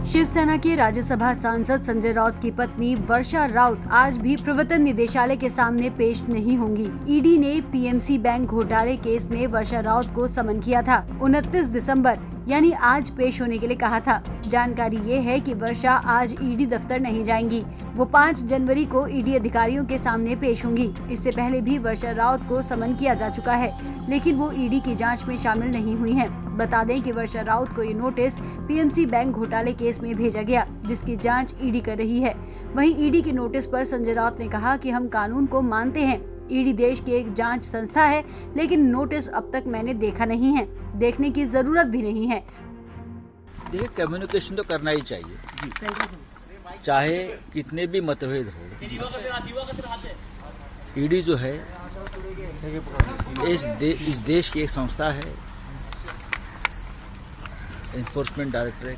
शिवसेना के राज्यसभा सांसद संजय राउत की पत्नी वर्षा राउत आज भी प्रवर्तन निदेशालय के सामने पेश नहीं होंगी। ईडी ने पीएमसी बैंक घोटाले केस में वर्षा राउत को समन किया था। 29 दिसंबर यानी आज पेश होने के लिए कहा था। जानकारी ये है कि वर्षा आज ईडी दफ्तर नहीं जाएंगी। वो 5 जनवरी को ईडी अधिकारियों के सामने पेश होंगी। इससे पहले भी वर्षा राउत को समन किया जा चुका है, लेकिन वो ईडी की जांच में शामिल नहीं हुई हैं। बता दें कि वर्षा राउत को ये नोटिस पीएमसी बैंक घोटाले केस में भेजा गया, जिसकी जांच ईडी कर रही है। वहीं ईडी के नोटिस पर संजय राउत ने कहा कि हम कानून को मानते हैं। ईडी देश की एक जांच संस्था है, लेकिन नोटिस अब तक मैंने देखा नहीं है, देखने की जरूरत भी नहीं है। देखिए, कम्युनिकेशन तो करना ही चाहिए, चाहे कितने भी मतभेद हो। ईडी जो है इस देश की एक संस्था है, एनफोर्समेंट डायरेक्टरेट।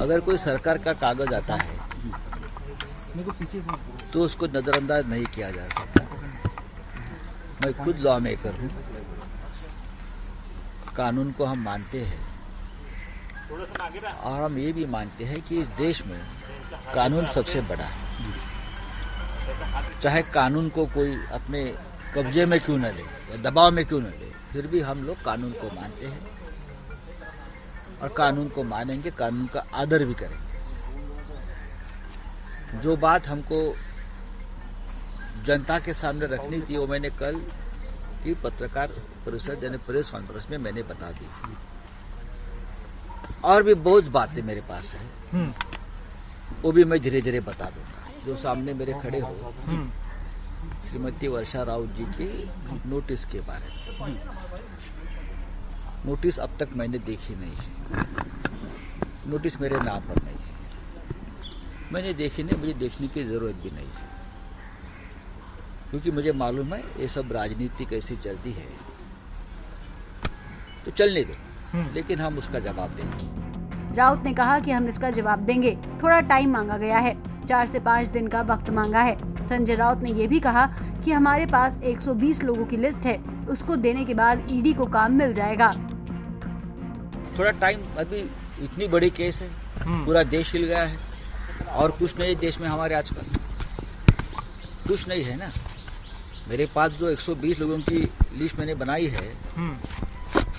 अगर कोई सरकार का कागज आता है तो उसको नजरअंदाज नहीं किया जा सकता। मैं खुद लॉ मेकर हूँ, कानून को हम मानते हैं और हम ये भी मानते हैं कि इस देश में कानून सबसे बड़ा है। चाहे कानून को कोई अपने कब्जे में क्यों न ले या दबाव में क्यों न ले, फिर भी हम लोग कानून को मानते हैं और कानून को मानेंगे, कानून का आदर भी करेंगे। जो बात हमको जनता के सामने रखनी थी वो मैंने कल की पत्रकार परिषद यानी प्रेस कॉन्फ्रेंस में मैंने बता दी। और भी बहुत बातें मेरे पास है, वो भी मैं धीरे धीरे बता दूंगा। जो सामने मेरे खड़े हो श्रीमती वर्षा राउत जी के नोटिस के बारे में, नोटिस अब तक मैंने देखी नहीं है। नोटिस मेरे नाम पर नहीं है, मैंने देखी नहीं, मुझे देखने की जरूरत भी नहीं है, क्योंकि मुझे मालूम है ये सब राजनीति कैसी चलती है। तो चलने दो, लेकिन हम उसका जवाब देंगे। राउत ने कहा कि हम इसका जवाब देंगे, थोड़ा टाइम मांगा गया है, 4 से 5 दिन का वक्त मांगा है। संजय राउत ने ये भी कहा कि हमारे पास 120 लोगों की लिस्ट है, उसको देने के बाद ईडी को काम मिल जाएगा। थोड़ा टाइम, अभी इतनी बड़ी केस है, पूरा देश हिल गया है और कुछ नहीं देश में हमारे आजकल कुछ नहीं है ना। मेरे पास जो 120 लोगों की लिस्ट मैंने बनाई है,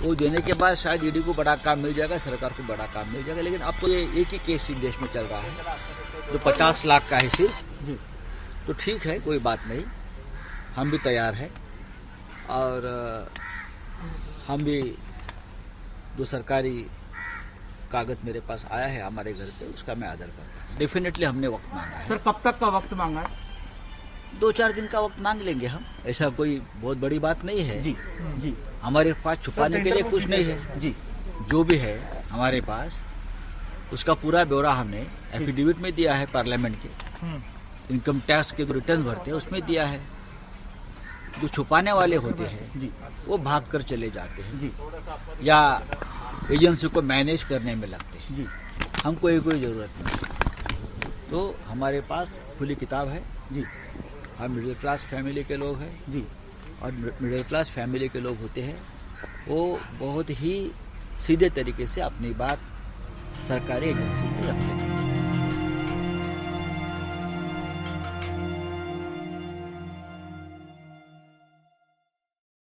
वो देने के बाद शायद ईडी को बड़ा काम मिल जाएगा, सरकार को बड़ा काम मिल जाएगा। लेकिन अब तो ये एक ही केस देश में चल रहा है जो 50 लाख का है सिर्फ। तो ठीक है, कोई बात नहीं, हम भी तैयार हैं और हम भी जो सरकारी कागज मेरे पास आया है हमारे घर पे, उसका मैं आदर करता हूँ। डेफिनेटली हमने वक्त मांगा है। सर, कब तक का वक्त मांगा है? 2-4 दिन का वक्त मांग लेंगे हम, ऐसा कोई बहुत बड़ी बात नहीं है। जी जी, हमारे पास छुपाने के लिए कुछ नहीं है जी। जो भी है हमारे पास, उसका पूरा ब्यौरा हमने एफिडेविट में दिया है, पार्लियामेंट के इनकम टैक्स के जो रिटर्न भरते हैं उसमें दिया है। जो छुपाने वाले होते हैं वो भाग कर चले जाते हैं या एजेंसी को मैनेज करने में लगते हैं। हमको कोई जरूरत नहीं। तो हमारे पास खुली किताब है जी। हम मिडिल क्लास फैमिली के लोग हैं जी, और मिडिल क्लास फैमिली के लोग होते हैं वो बहुत ही सीधे तरीके से अपनी बात सरकारी एजेंसी में रखते हैं।